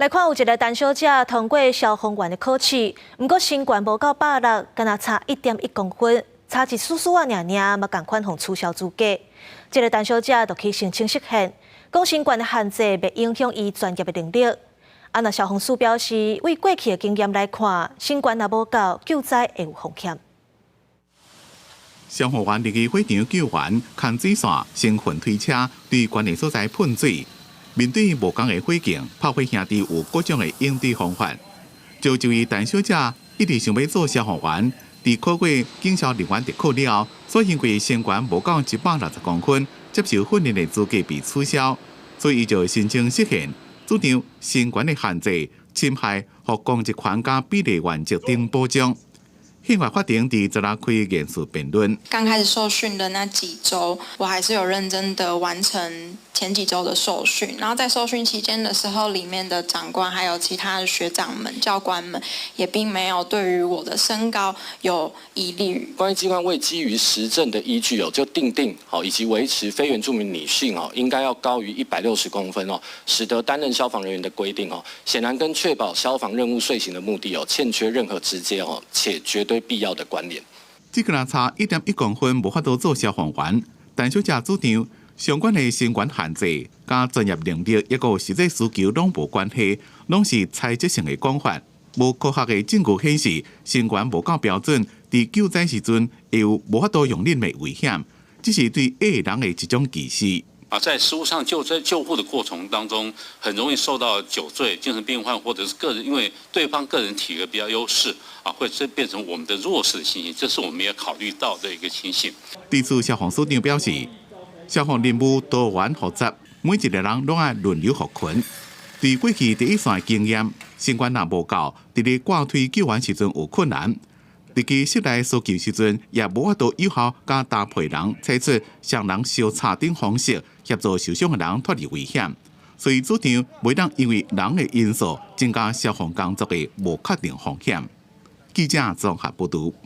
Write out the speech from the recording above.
来看有一个陈小姐通过消防员的考试，不过身高无到160，敢若差1.1公分，差一丝丝啊，嘛共款互取消资格。这个陈小姐就去申请实现，讲身高的限制袂影响伊专业的能力。那消防署表示，为过去的经验来看，身高若无够，救灾会有风险。消防员入去火场救援，牵水线、升运推车，对关键所在喷水。面对无同的火警，炮火兄弟有各种的应对方法。就位陈小姐一直想要做消防员，伫考过警消人员特考了，所因为身高无到160公分，接受训练的资格被取消，所以伊就申请实现，主张身高的限制侵害和公职权加比例原则等保障。宪法法庭伫10日开言述辩论。刚开始受训的那几周，我还是有认真的完成前几周的受训。然后在受训期间的时候，里面的长官还有其他的学长们、教官们，也并没有对于我的身高有疑虑。关于机关未基于实证的依据就定以及维持非原住民女性应该要高于160公分使得担任消防人员的规定显然跟确保消防任务遂行的目的欠缺任何直接且绝对必要的关联。这个人差1.1公分，无法度做消防员。陈小姐主张，相关的身高限制、甲专业能力一个实际需求拢无关系，拢是猜测性的讲法。无科学的证据显示，身高无够标准，伫救灾时阵会有无法度用力的危险，这是对矮人的一种歧视。在实务上救护的过程当中，很容易受到酒醉、精神病患或者是个人，因为对方个人体格比较优势会变成我们的弱势的情形，这是我们也考虑到的一个情形。地处消防署长表示，消防任务多元复杂，每一个人拢爱轮流合群。对过去第一线的经验，身高若无够，伫咧挂推救援时阵有困难。伫其室内搜救时阵，也无法度有效加搭配人采取双人相插等方式协助受伤的人脱离危险，所以主张袂当因为人的因素增加消防工作的无确定风险。记者综合报道。